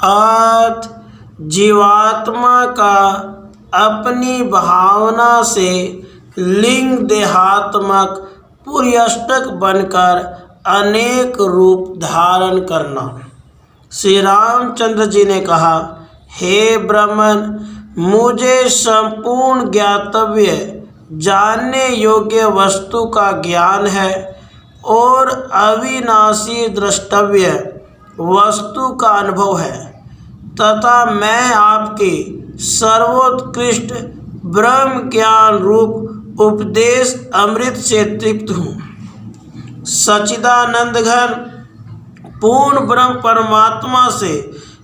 अर्थ जीवात्मा का अपनी भावना से लिंग देहात्मक पुर्यष्टक बनकर अनेक रूप धारण करना। श्री रामचंद्र जी ने कहा, हे ब्राह्मण, मुझे संपूर्ण ज्ञातव्य जानने योग्य वस्तु का ज्ञान है और अविनाशी द्रष्टव्य वस्तु का अनुभव है तथा मैं आपके सर्वोत्कृष्ट ब्रह्म ज्ञान रूप उपदेश अमृत से तृप्त हूँ। सच्चिदानंद घन पूर्ण ब्रह्म परमात्मा से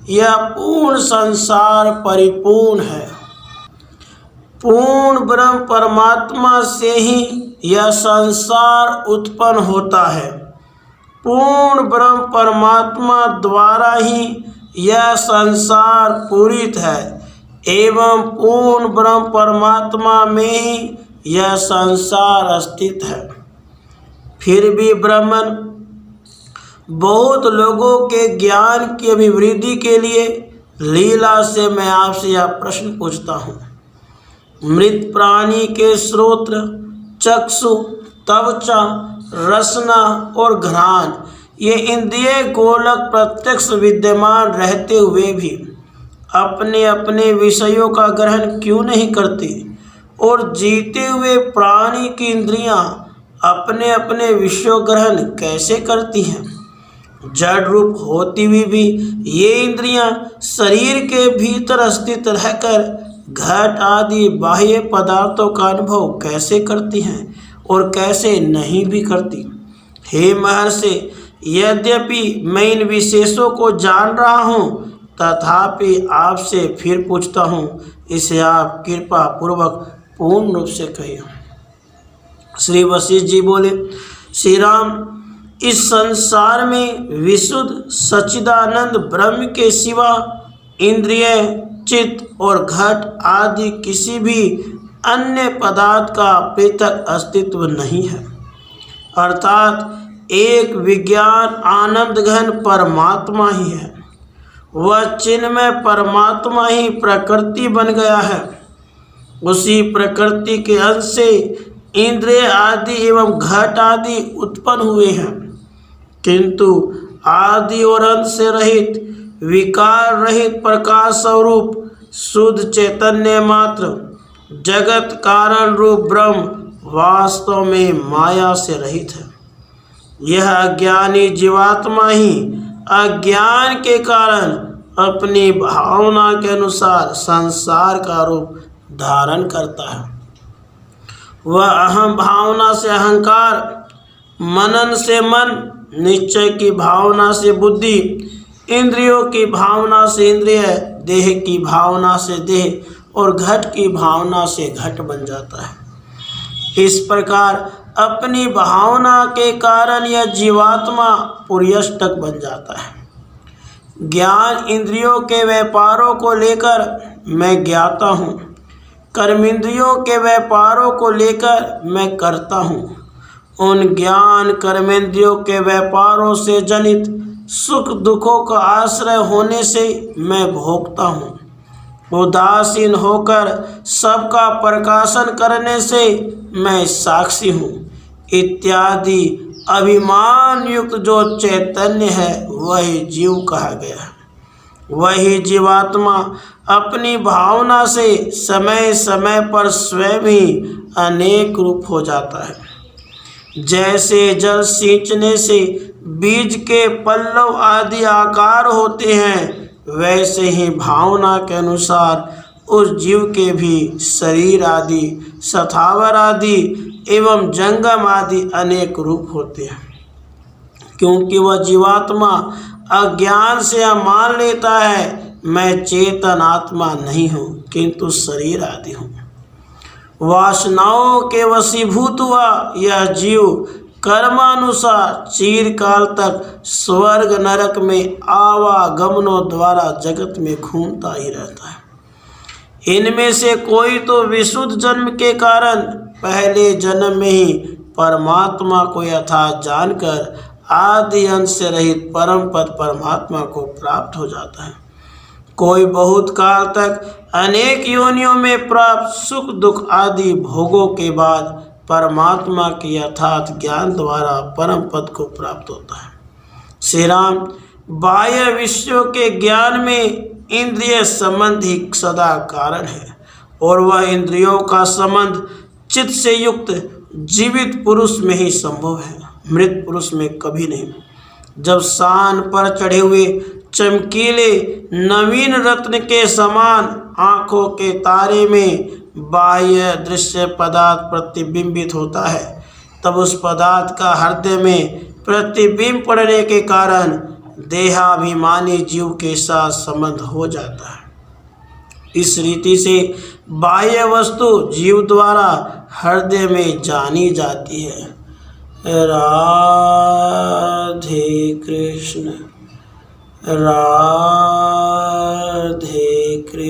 यह पूर्ण संसार परिपूर्ण है। पूर्ण ब्रह्म परमात्मा से ही यह संसार उत्पन्न होता है। पूर्ण ब्रह्म परमात्मा द्वारा ही यह संसार पूरित है एवं पूर्ण ब्रह्म परमात्मा में ही यह संसार स्थित है। फिर भी ब्राह्मण, बहुत लोगों के ज्ञान की अभिवृद्धि के लिए लीला से मैं आपसे यह प्रश्न पूछता हूँ। मृत प्राणी के श्रोत्र, चक्षु, त्वचा, रसना और घ्राण ये इंद्रिय गोलक प्रत्यक्ष विद्यमान रहते हुए भी अपने अपने विषयों का ग्रहण क्यों नहीं करते और जीते हुए प्राणी की इंद्रियां अपने अपने विषयों ग्रहण कैसे करती हैं? जड़ रूप होती हुई भी ये इंद्रियां शरीर के भीतर स्थित रहकर घट आदि बाह्य पदार्थों का अनुभव कैसे करती हैं और कैसे नहीं भी करती? हे महर्षि, यद्यपि मैं इन विशेषों को जान रहा हूँ तथापि आपसे फिर पूछता हूँ, इसे आप कृपा पूर्वक पूर्ण रूप से कहिए। श्री वशिष्ठ जी बोले, श्री राम, इस संसार में विशुद्ध सच्चिदानंद ब्रह्म के सिवा इंद्रिय, चित्त और घट आदि किसी भी अन्य पदार्थ का पृथक अस्तित्व नहीं है। अर्थात एक विज्ञान आनंद घन परमात्मा ही है। वह चिन्मय परमात्मा ही प्रकृति बन गया है। उसी प्रकृति के अंश से इंद्रिय आदि एवं घट आदि उत्पन्न हुए हैं, किंतु आदि और अंत से रहित विकार रहित प्रकाश स्वरूप शुद्ध चैतन्य मात्र जगत कारण रूप ब्रह्म वास्तव में माया से रहित है। यह अज्ञानी जीवात्मा ही अज्ञान के कारण अपनी भावना के अनुसार संसार का रूप धारण करता है। वह अहम भावना से अहंकार, मनन से मन, निश्चय की भावना से बुद्धि, इंद्रियों की भावना से इंद्रिय, देह की भावना से देह और घट की भावना से घट बन जाता है। इस प्रकार अपनी भावना के कारण यह जीवात्मा पुर्यष्टक बन जाता है। ज्ञान इंद्रियों के व्यापारों को लेकर मैं ज्ञाता हूँ, कर्मेंद्रियों के व्यापारों को लेकर मैं करता हूँ। उन ज्ञान कर्मेंद्रियों के व्यापारों से जनित सुख दुखों का आश्रय होने से मैं भोगता हूँ। उदासीन होकर सबका प्रकाशन करने से मैं साक्षी हूँ इत्यादि अभिमान युक्त जो चैतन्य है वही जीव कहा गया है। वही जीवात्मा अपनी भावना से समय समय पर स्वयं ही अनेक रूप हो जाता है। जैसे जल सींचने से बीज के पल्लव आदि आकार होते हैं, वैसे ही भावना के अनुसार उस जीव के भी शरीर आदि, स्थावर आदि एवं जंगम आदि अनेक रूप होते हैं। क्योंकि वह जीवात्मा अज्ञान से मान लेता है मैं चेतन आत्मा नहीं हूँ किंतु शरीर आदि हूँ। वासनाओं के वशीभूत हुआ यह जीव कर्मानुसार चिरकाल तक स्वर्ग नरक में आवागमनों द्वारा जगत में घूमता ही रहता है। इनमें से कोई तो विशुद्ध जन्म के कारण पहले जन्म में ही परमात्मा को यथार्थ जानकर आदि अंत से रहित परम पद परमात्मा को प्राप्त हो जाता है। कोई बहुत काल तक अनेक योनियों में प्राप्त सुख दुख आदि भोगों के बाद परमात्मा के यथार्थ ज्ञान द्वारा परम पद को प्राप्त होता है। श्री राम, बाह्य विषयों के ज्ञान में इंद्रिय संबंध ही सदा कारण है और वह इंद्रियों का संबंध चित्त से युक्त जीवित पुरुष में ही संभव है, मृत पुरुष में कभी नहीं। जब शान पर चढ़े हुए चमकीले नवीन रत्न के समान आँखों के तारे में बाह्य दृश्य पदार्थ प्रतिबिंबित होता है, तब उस पदार्थ का हृदय में प्रतिबिंब पड़ने के कारण देहाभिमानी जीव के साथ संबंध हो जाता है। इस रीति से बाह्य वस्तु जीव द्वारा हृदय में जानी जाती है। राधे कृष्ण, राधे कृष्ण।